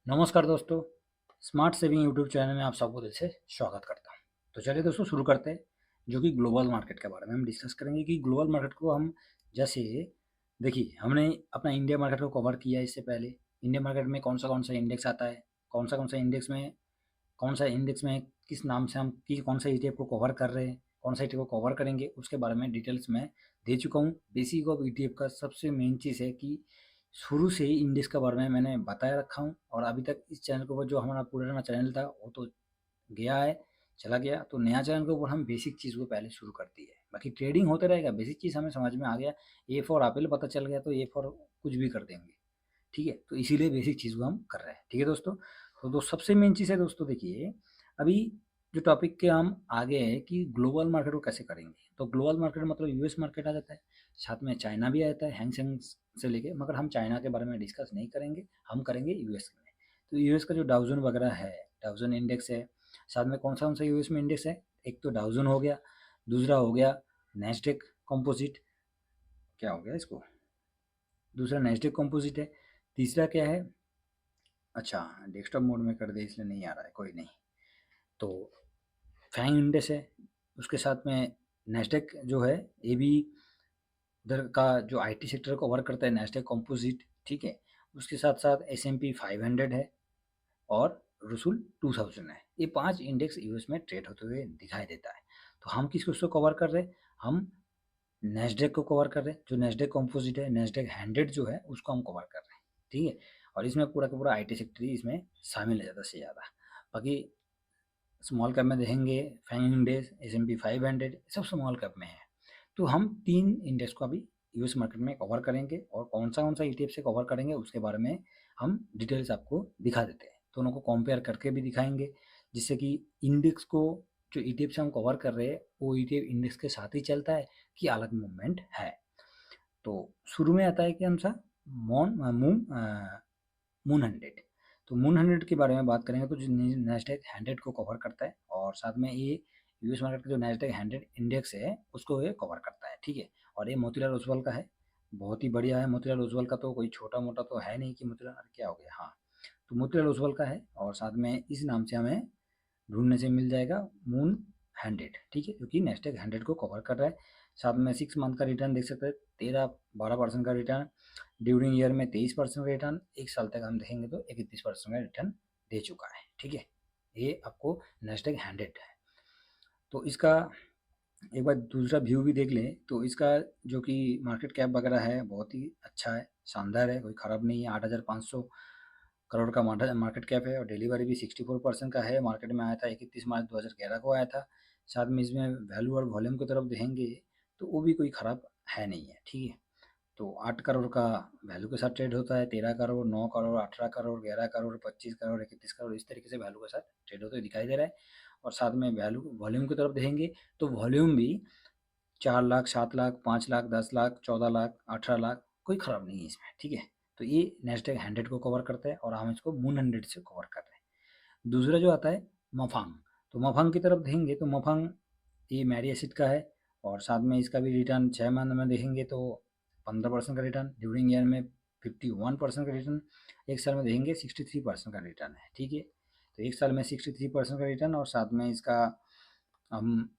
नमस्कार दोस्तों, smart saving YouTube channel में आप सबको दिल से स्वागत करता हूँ। तो चलिए दोस्तों शुरू करते हैं, जो कि ग्लोबल मार्केट के बारे में हम डिस्कस करेंगे कि ग्लोबल मार्केट को हम जैसे देखिए हमने अपना इंडिया मार्केट को कवर किया इससे पहले। इंडिया मार्केट में कौन सा इंडेक्स आता है, कौन सा इंडेक्स में किस नाम से हम कि कौन सा ईटीएफ को कवर कर रहे हैं, कौन सा ईटीएफ को कवर करेंगे, उसके बारे में डिटेल्स में दे चुका हूँ। बेसिक ऑफ ईटीएफ का सबसे मेन चीज़ है कि शुरू से ही इंडेक्स के बारे में मैंने बताया रखा हूँ, और अभी तक इस चैनल के ऊपर जो हमारा पुराना चैनल था वो तो गया है, चला गया। तो नया चैनल के ऊपर हम बेसिक चीज़ को पहले शुरू करती है, बाकी ट्रेडिंग होते रहेगा। बेसिक चीज़ हमें समझ में आ गया, ए फॉर एप्पल पता चल गया तो ए फॉर कुछ भी कर देंगे, ठीक है। तो इसीलिए बेसिक चीज़ को हम कर रहे हैं, ठीक है दोस्तों। तो सबसे मेन चीज़ है दोस्तों, देखिए अभी जो टॉपिक के हम आगे है कि ग्लोबल मार्केट को कैसे करेंगे। तो ग्लोबल मार्केट मतलब यूएस मार्केट आ जाता है, साथ में चाइना भी आ जाता है, हैंगसेंग से लेके। मगर हम चाइना के बारे में डिस्कस नहीं करेंगे, हम करेंगे यूएस में। तो यूएस का जो डाउजन वगैरह है, डाउजन इंडेक्स है, साथ में कौन सा यूएस में इंडेक्स है। एक तो डाउजन हो गया, दूसरा हो गया नेस्डेक कॉम्पोजिट, क्या हो गया इसको, दूसरा नेस्डेक कॉम्पोजिट है। तीसरा क्या है, अच्छा डेस्कटॉप मोड में कर दे इसलिए नहीं आ रहा है, कोई नहीं। तो फैंग इंडेक्स है, उसके साथ में नेस्डेक जो है ये भी उधर का जो आईटी सेक्टर को कवर करता है, नेस्डेक कॉम्पोजिट, ठीक है। उसके साथ साथ एस&पी 500 है और रुसुल 2000 है। ये 5 इंडेक्स यूएस में ट्रेड होते हुए दिखाई देता है। तो हम किसको उसको कवर कर रहे हैं, हम नेस्डेक को कवर कर रहे हैं। जो नेस्डेक कॉम्पोजिट है, नेस्डेक 100 जो है उसको हम कवर कर रहे हैं, ठीक है। और इसमें पूरा का पूरा आईटी सेक्टर ही इसमें शामिल है ज़्यादा से ज़्यादा। बाकी स्मॉल कैप में देखेंगे फैंग इंडेक्स, एस&पी 500, सब स्मॉल कैप में है। तो हम 3 इंडेक्स को अभी यूएस मार्केट में कवर करेंगे, और कौन सा ईटीएफ से कवर करेंगे उसके बारे में हम डिटेल्स आपको दिखा देते हैं। दोनों को कंपेयर करके भी दिखाएंगे, जिससे कि इंडेक्स को, जो ईटीएफ से हम कवर कर रहे हैं वो ईटीएफ इंडेक्स के साथ ही चलता है कि अलग मूवमेंट है। तो शुरू में आता है कि हम सा मॉन मून मून 100। तो मून 100 के बारे में बात करेंगे तो जो नैस्डैक 100 को कवर करता है, और साथ में ये यूएस मार्केट का जो नैस्डैक 100 इंडेक्स है उसको ये कवर करता है, ठीक है। और ये मोतीलाल ओसवाल का है, बहुत ही बढ़िया है। मोतीलाल ओसवाल का तो कोई छोटा मोटा तो है नहीं कि मोतीलाल, अरे क्या हो गया, हाँ। तो मोतीलाल ओसवाल का है, और साथ में इस नाम से हमें ढूँढने से मिल जाएगा मून 100, ठीक है, जो कि नैस्डैक 100 को कवर कर रहा है। साथ में 6 मंथ का रिटर्न देख सकते हैं, 13-12% का रिटर्न। ड्यूरिंग ईयर में 23% का रिटर्न, 1 साल तक हम देखेंगे तो 31% का रिटर्न दे चुका है, ठीक है। ये आपको नैस्डैक 100 है। तो इसका एक बार दूसरा व्यू भी देख लें तो इसका जो कि मार्केट कैप वगैरह है बहुत ही अच्छा है, शानदार है, कोई ख़राब नहीं है। 8,500 करोड़ का मार्केट कैप है, और डिलीवरी भी 64% का है। मार्केट में आया था 31 मार्च 2011 को आया था। साथ में इसमें वैल्यू और वॉल्यूम की तरफ देखेंगे तो वो भी कोई ख़राब है नहीं है, ठीक है। तो 8 करोड़ का वैल्यू के साथ ट्रेड होता है, 13 करोड़, 9 करोड़, 18 करोड़, 11 करोड़, 25 करोड़, 31 करोड़, इस तरीके से वैल्यू के साथ ट्रेड होते हुए दिखाई दे रहा है। और साथ में वैल्यू वॉल्यूम की तरफ देखेंगे तो वॉल्यूम भी 4 लाख, 7 लाख, 5 लाख, 10 लाख, 14 लाख, 18 लाख, कोई ख़राब नहीं है इसमें, ठीक है। तो ये नैस्डैक 100 को कवर करता है, और हम इसको मून 100 से कवर कर रहे हैं। दूसरा जो आता है मफांग, तो मफांग की तरफ देखेंगे तो मफांग ये मैरी एसिड का है, और साथ में इसका भी रिटर्न 6 मंथ में देखेंगे तो 15% का रिटर्न, ड्यूरिंग ईयर में 51% का रिटर्न, एक साल में देखेंगे 63% का रिटर्न है, ठीक है। तो एक साल में 63% का रिटर्न, और साथ में इसका हम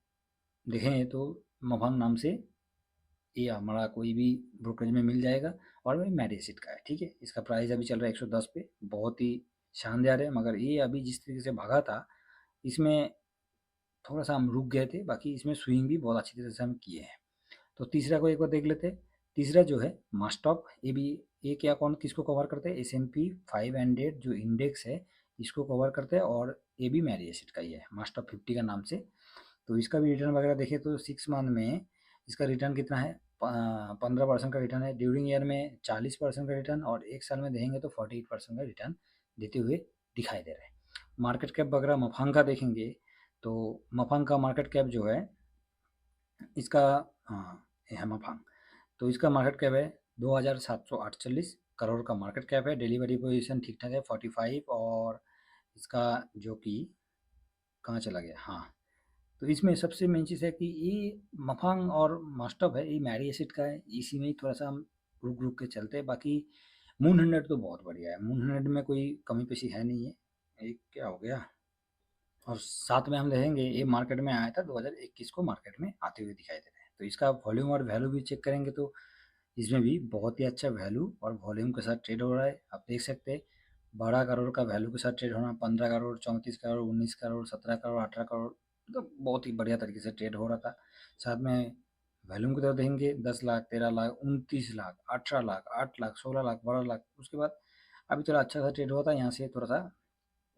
देखें तो मफांग नाम से ये हमारा कोई भी ब्रोकरेज में मिल जाएगा, और वही मैरी एसिड का है, ठीक है। इसका प्राइस अभी चल रहा है 110 पे, बहुत ही शानदार है। मगर ये अभी जिस तरीके से भागा था, इसमें थोड़ा-सा हम रुक गए थे, बाकी इसमें स्विंग भी बहुत अच्छी तरह से हम किए हैं। तो तीसरा को एक बार देख लेते हैं। तीसरा जो है मास्टॉक, ये भी, ये क्या कौन किसको कवर करते हैं, एस&पी 500 जो इंडेक्स है इसको कवर करते हैं, और ये भी मैरी एसिड का ही है, मास्टॉक 50 का नाम से। तो इसका भी रिटर्न वगैरह देखें तो 6 मंथ में इसका रिटर्न कितना है, 15% का रिटर्न है। ड्यूरिंग ईयर में 40% का रिटर्न, और एक साल में देखेंगे तो 48% का रिटर्न देते हुए दिखाई दे रहे हैं। मार्केट कैप वगैरह मफांग का देखेंगे तो मफांग का मार्केट कैप जो है इसका, हाँ ये है मफांग। तो इसका मार्केट कैप है 2,748 करोड़ का मार्केट कैप है। डिलीवरी पोजीशन ठीक ठाक है 45, और इसका जो कि कहाँ चला गया, हाँ। तो इसमें सबसे मेन चीज़ है कि ये मफांग और मास्टफ है, ये मैरी एसिड का है, इसी में ही थोड़ा सा हम रुक रुक के चलते हैं। बाकी मून 100 तो बहुत बढ़िया है, मून 100 में कोई कमी पेशी है नहीं है। एक क्या हो गया, और साथ में हम देखेंगे ये मार्केट में आया था 2021 को, मार्केट में आते हुए दिखाई दे रहा है। तो इसका वॉल्यूम और वैल्यू भी चेक करेंगे तो इसमें भी बहुत ही अच्छा वैल्यू और वॉल्यूम के साथ ट्रेड हो रहा है। आप देख सकते हैं 12 करोड़ का वैल्यू के साथ ट्रेड होना, 15 करोड़, 34 करोड़, 19 करोड़, 17 करोड़, 18 करोड़, मतलब बहुत ही बढ़िया तरीके से ट्रेड हो रहा था। साथ में वैल्यूम की तरफ देखेंगे 10 लाख, 13 लाख, 29 लाख, 18 लाख, 8 लाख, 16 लाख, 12 लाख। उसके बाद अभी थोड़ा अच्छा सा ट्रेड हुआ था, यहाँ से थोड़ा सा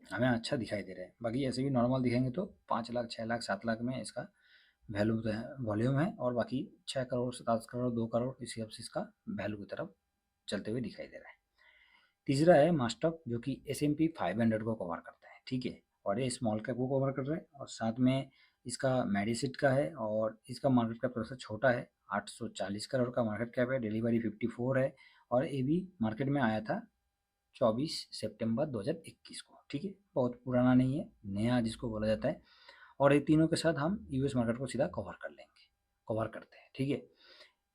हमें अच्छा दिखाई दे रहा है। बाकी ऐसे भी नॉर्मल दिखेंगे तो 5 लाख, 6 लाख, 7 लाख में इसका वैल्यू तो है, वॉल्यूम है, और बाकी 6 करोड़, 7 करोड़, 2 करोड़ इस हिसाब से इसका वैल्यू की तरफ चलते हुए दिखाई दे रहा है। तीसरा है मास्टअप, जो कि S&P 500 को कवर करता है, ठीक है, और ये स्मॉल कैप को कवर कर रहा है। और साथ में इसका मेडिसिट का है, और इसका मार्केट कैप थोड़ा सा छोटा है, 840 करोड़ का मार्केट कैप है, डिलीवरी 54 है, और ये भी मार्केट में आया था 24 सितंबर 2021 को, ठीक है, बहुत पुराना नहीं है, नया जिसको बोला जाता है। और ये तीनों के साथ हम यूएस मार्केट को सीधा कवर कर लेंगे, कवर करते हैं, ठीक है।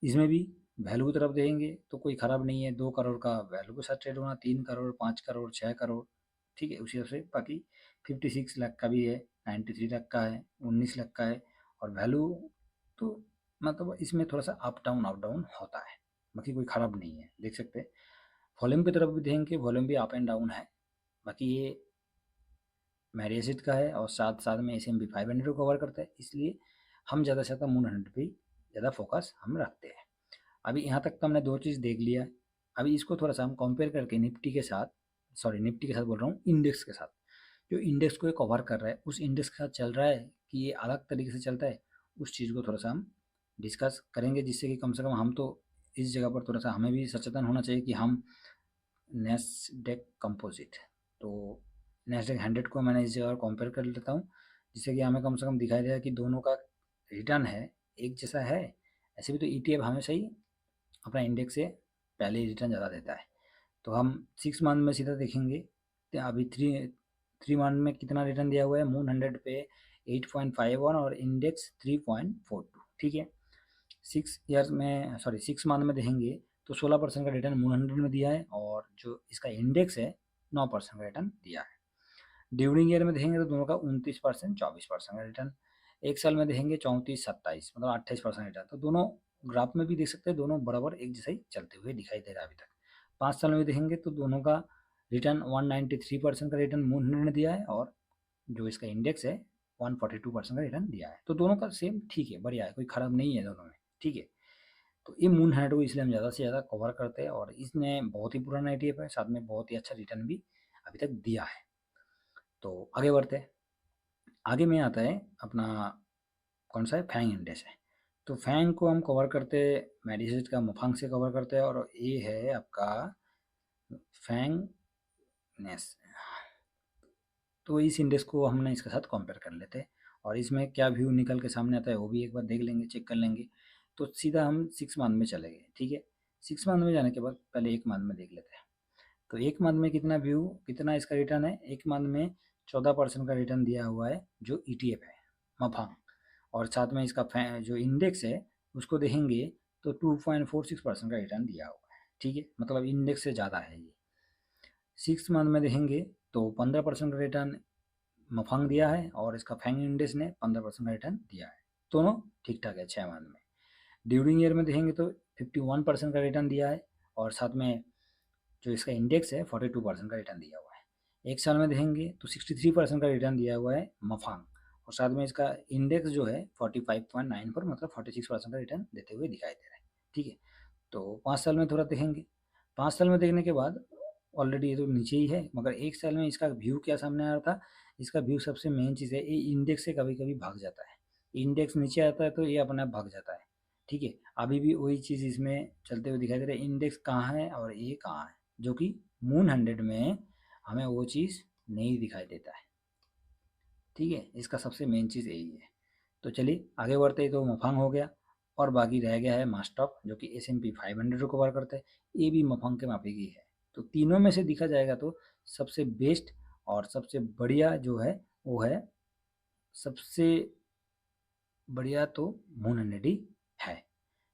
इसमें भी वैल्यू की तरफ देखेंगे तो कोई ख़राब नहीं है, 2 करोड़ का वैल्यू के साथ ट्रेड होना, 3 करोड़, 5 करोड़, 6 करोड़, ठीक है, उसी तरह से बाकी 56 लाख का भी है, 93 लाख का है, 19 लाख का है। और वैल्यू तो मतलब इसमें थोड़ा सा अप डाउन होता है, बाकी कोई ख़राब नहीं है, देख सकते हैं। वॉल्यूम की तरफ भी देखेंगे, वॉल्यूम भी अप एंड डाउन है। बाकी ये मैरियसिट का है, और साथ साथ में S&P 500 को कवर करता है, इसलिए हम ज़्यादा से ज़्यादा मून 100 पे ज़्यादा फोकस हम रखते हैं। अभी यहाँ तक तो हमने दो चीज़ देख लिया है। अभी इसको थोड़ा सा हम कंपेयर करके निफ्टी के साथ, सॉरी निफ्टी के साथ बोल रहा हूँ, इंडेक्स के साथ, जो इंडेक्स को ये कवर कर रहा है उस इंडेक्स के साथ चल रहा है कि ये अलग तरीके से चलता है, उस चीज़ को थोड़ा सा हम डिस्कस करेंगे, जिससे कि कम से कम हम तो इस जगह पर थोड़ा सा हमें भी सचेतन होना चाहिए कि हम नेस्डेक कंपोजिट, तो नेस्डेक 100 को मैंने इस जगह कंपेयर कर लेता हूँ, जिससे कि हमें कम से कम दिखाई देगा कि दोनों का रिटर्न है एक जैसा है। ऐसे भी तो ETF हमेशा ही अपना इंडेक्स से पहले ही रिटर्न ज़्यादा देता है। तो हम 6 मंथ में सीधा देखेंगे तो अभी थ्री थ्री मंथ में कितना रिटर्न दिया हुआ है, मून 100 पे 8.51 और इंडेक्स 3.42, ठीक है। 6 ईयर्स में, सॉरी 6 मंथ में देखेंगे तो 16% का रिटर्न मून 100 में दिया है, और जो इसका इंडेक्स है 9% का रिटर्न दिया है। ड्यूरिंग ईयर में देखेंगे तो दोनों का 29%, 24% का रिटर्न। एक साल में देखेंगे 34, 27, मतलब 28% रिटर्न। तो दोनों ग्राफ में भी देख सकते हैं, दोनों बराबर एक जैसा ही चलते हुए दिखाई दे रहा है अभी तक। 5 साल में देखेंगे तो दोनों का रिटर्न 193% का रिटर्न मून 100 ने दिया है, और जो इसका इंडेक्स है 142% का रिटर्न दिया है। तो दोनों का सेम ठीक है, बढ़िया है, कोई खराब नहीं है दोनों में, ठीक है। तो ये मून 100 को इसलिए हम ज़्यादा से ज़्यादा कवर करते हैं, और इसने बहुत ही पुराना ETF है, साथ में बहुत ही अच्छा रिटर्न भी अभी तक दिया है। तो आगे बढ़ते हैं। आगे में आता है अपना कौन सा है, फैंग इंडेक्स है। तो फैंग को हम कवर करते हैं मेडिसिट का मफांग से कवर करते हैं, और ये है आपका फैंग नेस। तो इस इंडेक्स को हमने इसके साथ कंपेयर कर लेते हैं, और इसमें क्या व्यू निकल के सामने आता है वो भी एक बार देख लेंगे, चेक कर लेंगे। तो सीधा हम 6 मंथ में चले गए, ठीक है। 6 मंथ में जाने के बाद पहले 1 मंथ में देख लेते हैं। तो 1 मंथ में कितना व्यू, कितना इसका रिटर्न है, 1 मंथ में 14% का रिटर्न दिया हुआ है जो ETF है मफांग। और साथ में इसका जो इंडेक्स है उसको देखेंगे तो 2.46% का रिटर्न दिया हुआ है, ठीक है, मतलब इंडेक्स से ज़्यादा है ये। 6 मंथ में देखेंगे तो 15% का रिटर्न मफांग दिया है, और इसका फैंग इंडेक्स ने 15% का रिटर्न दिया है। दोनों ठीक ठाक है 6 मंथ में। ड्यूरिंग ईयर में देखेंगे तो 51% का रिटर्न दिया है, और साथ में जो इसका इंडेक्स है 42% का रिटर्न दिया हुआ है। एक साल में देखेंगे तो 63% का रिटर्न दिया हुआ है मफांग, और साथ में इसका इंडेक्स जो है 45.94, मतलब 46% का रिटर्न देते हुए दिखाई दे रहा है, ठीक है। तो 5 साल में थोड़ा देखेंगे, 5 साल में देखने के बाद ऑलरेडी ये तो नीचे ही है, मगर एक साल में इसका व्यू क्या सामने आ रहा था। इसका व्यू सबसे मेन चीज़ है, ये इंडेक्स से कभी कभी भाग जाता है, इंडेक्स नीचे आता है तो ये अपने आप भाग जाता है, ठीक है। अभी भी वही चीज़ इसमें चलते हुए दिखाई दे रहा है, इंडेक्स कहाँ है और ये कहाँ है, जो कि मून 100 में हमें वो चीज़ नहीं दिखाई देता है, ठीक है। इसका सबसे मेन चीज़ यही है। तो चलिए आगे बढ़ते हैं। तो मफांग हो गया, और बाकी रह गया है मास्टॉक, जो कि S&P 500 को कवर करता है, ये भी मफांग के मापी की है। तो तीनों में से देखा जाएगा तो सबसे बेस्ट और सबसे बढ़िया जो है वो है, सबसे बढ़िया तो मून 100 ही है,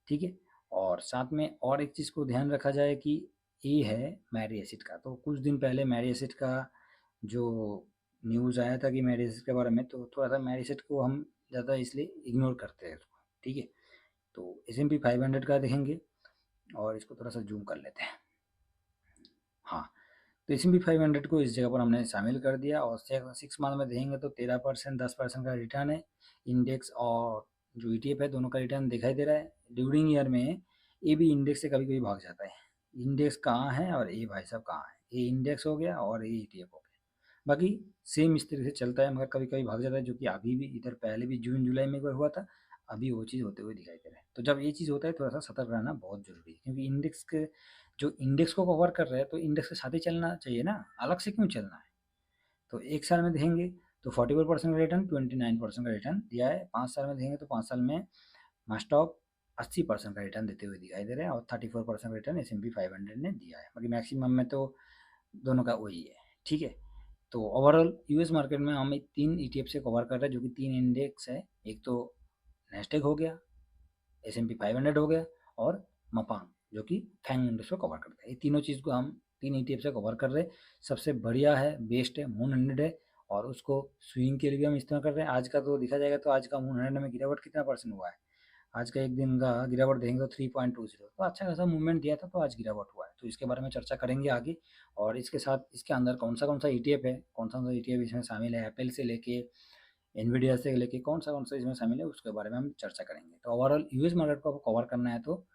ठीक है। और साथ में और एक चीज़ को ध्यान रखा जाए कि ए है मैरी एसिड का। तो कुछ दिन पहले मैरी एसिड का जो न्यूज़ आया था कि मैरी एसिड के बारे में, तो थोड़ा सा मैरी एसिड को हम ज़्यादा इसलिए इग्नोर करते हैं उसको, ठीक है। तो S&P 500 का देखेंगे और इसको थोड़ा सा जूम कर लेते हैं। हाँ, तो S&P 500 को इस जगह पर हमने शामिल कर दिया और 6 मंथ में देखेंगे तो 13%, 10% का रिटर्न है। इंडेक्स और जो ETF है दोनों का रिटर्न दिखाई दे रहा है। ड्यूरिंग ईयर में ए भी इंडेक्स से कभी कभी भाग जाता है। इंडेक्स कहाँ है और ए भाई साहब कहाँ है? ए इंडेक्स हो गया और ए ETF हो गया। बाकी सेम इस तरीके से चलता है, मगर कभी कभी भाग जाता है, जो कि अभी भी इधर पहले भी जून जुलाई में एक बार हुआ था। अभी वो चीज़ होते हुए दिखाई दे रहा है। तो जब ये चीज़ होता है थोड़ा सा सतर्क रहना बहुत ज़रूरी है, क्योंकि इंडेक्स के जो इंडेक्स को कवर कर रहे हैं तो इंडेक्स के साथ ही चलना चाहिए ना, अलग से क्यों चलना है? तो 1 साल में देखेंगे तो 44% का रिटर्न, 29% का रिटर्न दिया है। 5 साल में देखेंगे तो 5 साल में मास्टॉक 80% का रिटर्न देते हुए दिखाई दे रहे हैं और 34% रिटर्न S&P 500 ने दिया है। बाकी मैक्सिमम में तो दोनों का वही है, ठीक है। तो ओवरऑल यूएस मार्केट में हम 3 ETF से कवर कर रहे हैं, जो कि 3 इंडेक्स है। एक तो नेस्टेक हो गया, S&P 500 हो गया और मपांग, जो कि फैंग इंडेक्स को कवर करता है। ये तीनों चीज़ को हम 3 ETF से कवर कर रहे हैं। सबसे बढ़िया है, बेस्ट है, मून 100 है और उसको स्विंग के लिए भी हम इस्तेमाल कर रहे हैं। आज का तो देखा जाएगा तो आज का मून 100 में गिरावट कितना परसेंट हुआ है? आज का एक दिन का गिरावट देखेंगे तो 3.20, तो अच्छा खासा मूवमेंट दिया था, तो आज गिरावट हुआ है। तो इसके बारे में चर्चा करेंगे आगे। और इसके साथ इसके अंदर कौन सा ETF है, कौन सा ETF इसमें शामिल है, एप्पल से लेके एनवीडिया से लेके कौन सा इसमें शामिल है, उसके बारे में हम चर्चा करेंगे। तो ओवरऑल यूएस मार्केट को आपको कवर करना है तो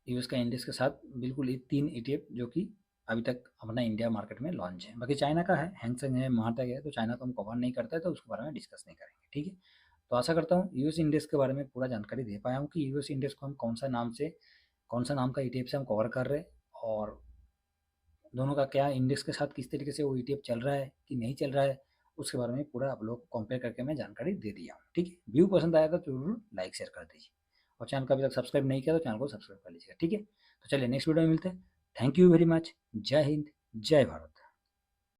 यूएस का इंडेक्स के साथ बिल्कुल ये 3 ETF जो कि अभी तक अपना इंडिया मार्केट में लॉन्च है। बाकी चाइना का है, हैंगसेंग है, महाटक है, तो चाइना को हम कवर नहीं करते, तो उसके बारे में डिस्कस नहीं करेंगे, ठीक है। तो आशा करता हूँ यूएस इंडेक्स के बारे में पूरा जानकारी दे पाया हूँ कि यूएस इंडेक्स को हम कौन सा नाम का ETF से हम कवर कर रहे हैं और दोनों का क्या इंडेक्स के साथ किस तरीके से वो ETF चल रहा है कि नहीं चल रहा है, उसके बारे में पूरा आप लोग को कंपेयर करके मैं जानकारी दे दिया हूँ, ठीक है। व्यू पसंद आया तो जरूर लाइक शेयर कर दीजिए और चैनल को अभी तक सब्सक्राइब नहीं किया तो चैनल को सब्सक्राइब कर लीजिएगा, ठीक है। तो चलिए नेक्स्ट वीडियो में मिलते हैं। Thank you very much. जय हिंद, जय भारत।